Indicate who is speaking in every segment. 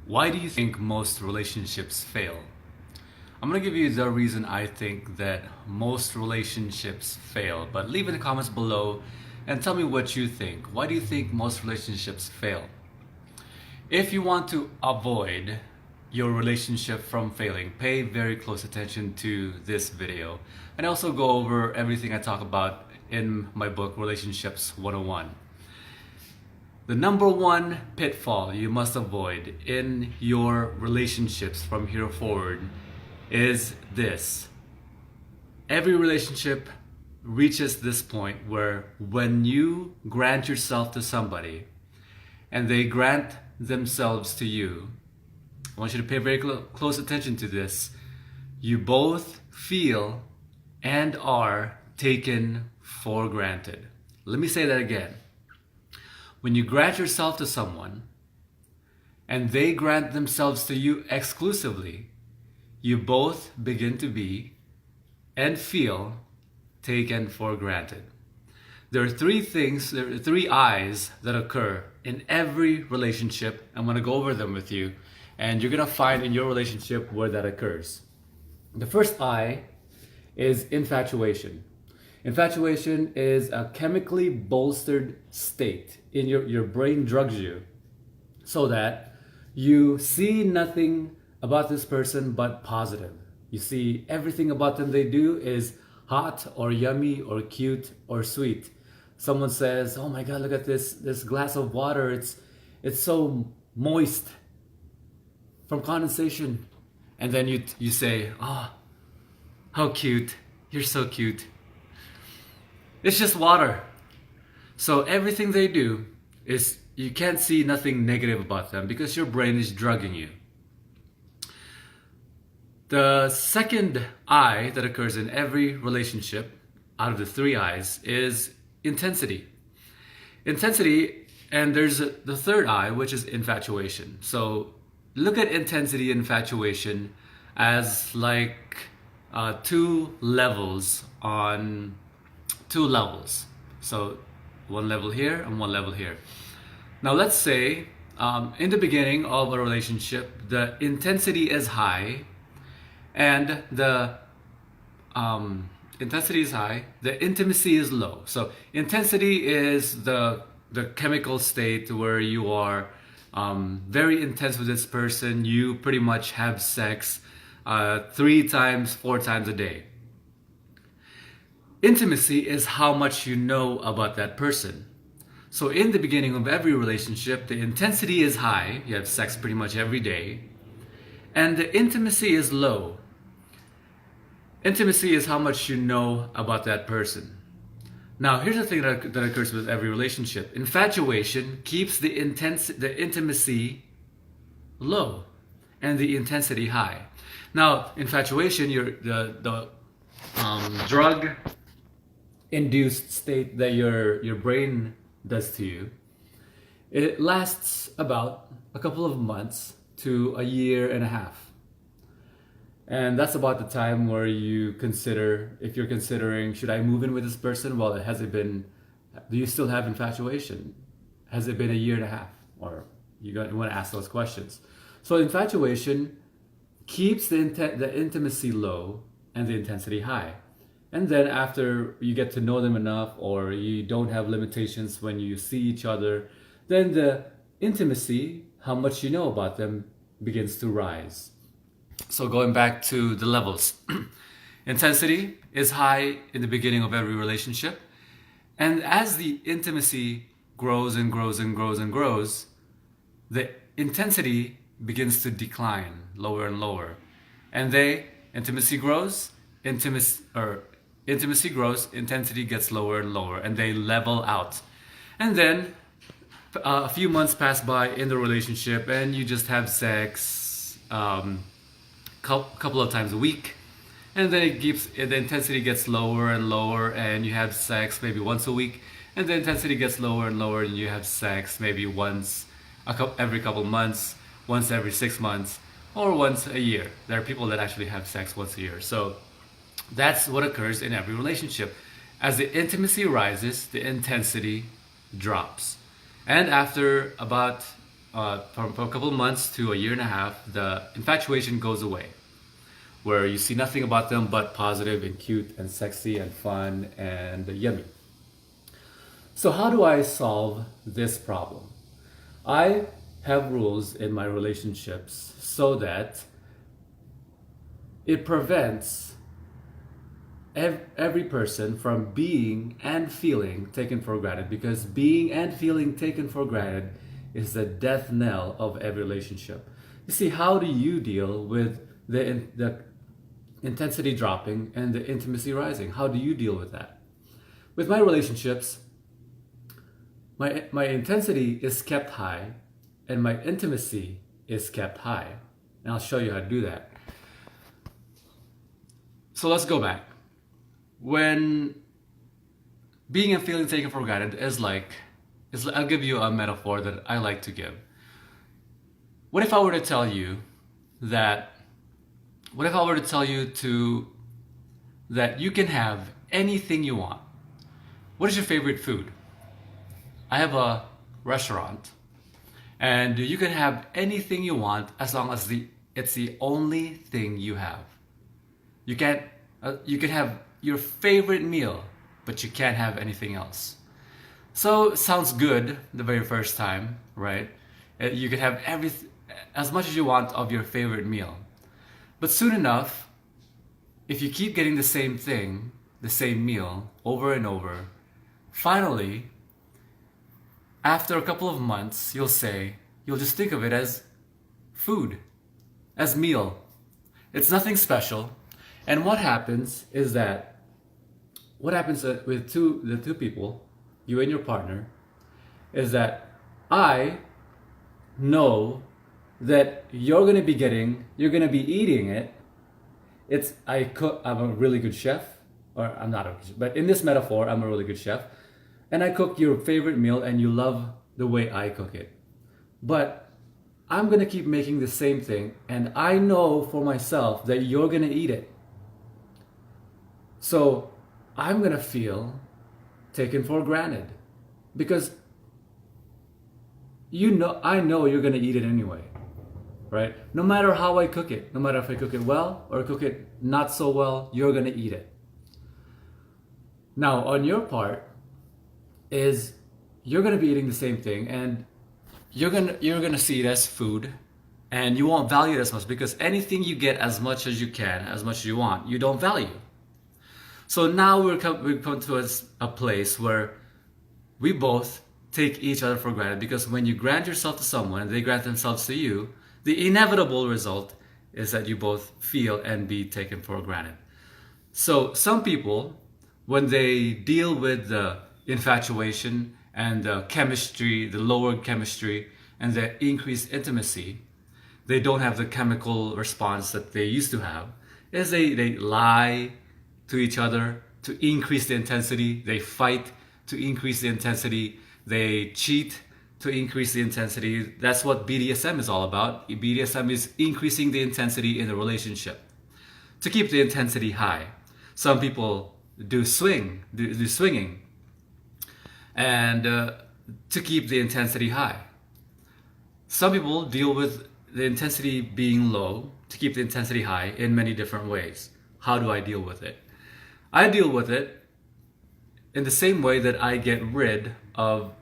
Speaker 1: Why do you think most relationships fail? I'm gonna give you the reason I think that most relationships fail, but leave in the comments below and tell me what you think. Why do you think most relationships fail? If you want to avoid your relationship from failing, pay very close attention to this video and also go over everything I talk about in my book, Relationships 101. The number one pitfall you must avoid in your relationships from here forward is this. Every relationship reaches this point where when you grant yourself to somebody and they grant themselves to you, I want you to pay very close attention to this. You both feel and are taken for granted. Let me say that again. When you grant yourself to someone and they grant themselves to you exclusively, you both begin to be and feel taken for granted. There are three I's that occur in every relationship. I'm going to go over them with you, and you're going to find in your relationship where that occurs. The first I is infatuation. Infatuation is a chemically bolstered state in your brain drugs you so that you see nothing about this person but positive. You see everything about them they do is hot or yummy or cute or sweet. Someone says, "Oh my God, look at this glass of water. It's so moist from condensation." And then you say, "Oh, how cute. You're so cute." It's just water. So everything they do is, you can't see nothing negative about them because your brain is drugging you. The second I that occurs in every relationship out of the three I's is intensity. Intensity, and there's the third I, which is infatuation. So look at intensity and infatuation as like two levels. So one level here and one level here. Now let's say in the beginning of a relationship, the intensity is high and the intimacy is low. So intensity is the chemical state where you are very intense with this person. You pretty much have sex 3 times, 4 times a day. Intimacy is how much you know about that person. So in the beginning of every relationship, the intensity is high. You have sex pretty much every day. And the intimacy is low. Intimacy is how much you know about that person. Now, here's the thing that occurs with every relationship. Infatuation keeps the intimacy low and the intensity high. Now, infatuation, the drug-induced state that your brain does to you, it lasts about a couple of months to a year and a half. And that's about the time where you consider, if you're considering, should I move in with this person? Well, do you still have infatuation? Has it been a year and a half? Or you want to ask those questions. So infatuation keeps the intimacy low and the intensity high. And then after you get to know them enough, or you don't have limitations when you see each other, then the intimacy, how much you know about them, begins to rise. So going back to the levels, intensity is high in the beginning of every relationship. And as the intimacy grows and grows and grows and grows, the intensity begins to decline lower and lower. And intimacy grows, intensity gets lower and lower, and they level out. And then a few months pass by in the relationship and you just have sex couple of times a week, and then the intensity gets lower and lower, and you have sex maybe once a week, and the intensity gets lower and lower, and you have sex maybe once every couple months, once every 6 months, or once a year. There are people that actually have sex once a year. So that's what occurs in every relationship. As the intimacy rises, the intensity drops. And after about from a couple of months to a year and a half, the infatuation goes away, where you see nothing about them but positive and cute and sexy and fun and yummy. So, how do I solve this problem? I have rules in my relationships so that it prevents every person from being and feeling taken for granted, because being and feeling taken for granted is the death knell of every relationship. You see, how do you deal with the intensity dropping and the intimacy rising? How do you deal with that? With my relationships, my intensity is kept high and my intimacy is kept high. And I'll show you how to do that. So let's go back. When being and feeling taken for granted is I'll give you a metaphor that I like to give. What if I were to tell you that that you can have anything you want? What is your favorite food? I have a restaurant, and you can have anything you want as long as it's the only thing you have. You can have your favorite meal, but you can't have anything else. So it sounds good the very first time, right? You can have as much as you want of your favorite meal. But soon enough, if you keep getting the same thing, the same meal over and over, finally, after a couple of months, you'll just think of it as food, as meal. It's nothing special. And what happens with the two people, you and your partner, is that I know that you're gonna be eating it. I'm a really good chef, or I'm not a, but in this metaphor, I'm a really good chef. And I cook your favorite meal and you love the way I cook it. But I'm gonna keep making the same thing, and I know for myself that you're gonna eat it. So I'm gonna feel taken for granted because I know you're gonna eat it anyway, right? No matter how I cook it, no matter if I cook it well or cook it not so well, you're gonna eat it. Now, on your part is you're gonna be eating the same thing, and you're gonna see it as food, and you won't value it as much because anything you get as much as you can, as much as you want, you don't value. So now we've come to a place where we both take each other for granted, because when you grant yourself to someone and they grant themselves to you, the inevitable result is that you both feel and be taken for granted. So some people, when they deal with the infatuation and the chemistry, the lowered chemistry and the increased intimacy, they don't have the chemical response that they used to have, is they lie to each other to increase the intensity, they fight to increase the intensity, they cheat to increase the intensity. That's what BDSM is all about. BDSM is increasing the intensity in the relationship to keep the intensity high. Some people do swinging, and to keep the intensity high. Some people deal with the intensity being low to keep the intensity high in many different ways. How do I deal with it? I deal with it in the same way that I get rid of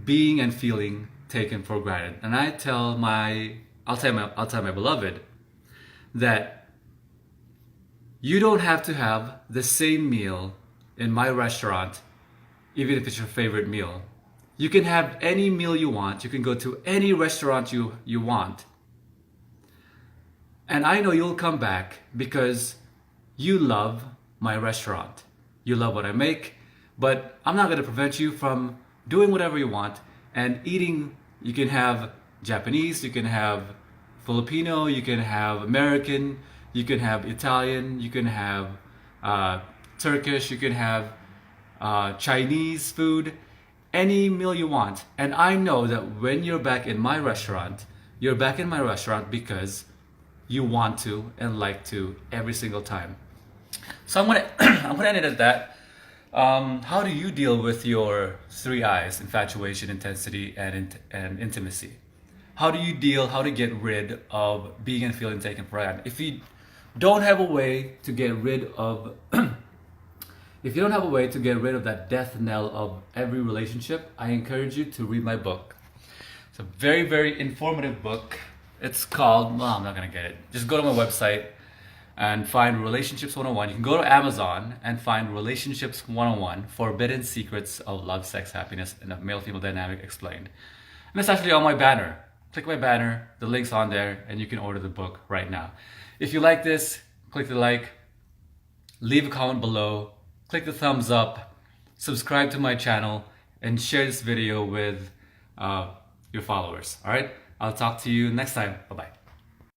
Speaker 1: being and feeling taken for granted. And I'll tell my beloved that you don't have to have the same meal in my restaurant, even if it's your favorite meal. You can have any meal you want. You can go to any restaurant you want. And I know you'll come back because you love my restaurant. You love what I make, but I'm not going to prevent you from doing whatever you want and eating. You can have Japanese, you can have Filipino, you can have American, you can have Italian, you can have Turkish, you can have Chinese food, any meal you want. And I know that when you're back in my restaurant, you're back in my restaurant because you want to and like to every single time. So I'm gonna end it at that. How do you deal with your three I's: infatuation, intensity, and intimacy? How do you get rid of being and feeling taken for granted? If you don't have a way to get rid of if you don't have a way to get rid of that death knell of every relationship, I encourage you to read my book. It's a very, very informative book. It's called, well, I'm not gonna get it. Just go to my website and find Relationships 101. You can go to Amazon and find Relationships 101, Forbidden Secrets of Love, Sex, Happiness, and a Male-Female Dynamic Explained. And it's actually on my banner. Click my banner, the link's on there, and you can order the book right now. If you like this, click the like, leave a comment below, click the thumbs up, subscribe to my channel, and share this video with your followers. All right? I'll talk to you next time. Bye-bye.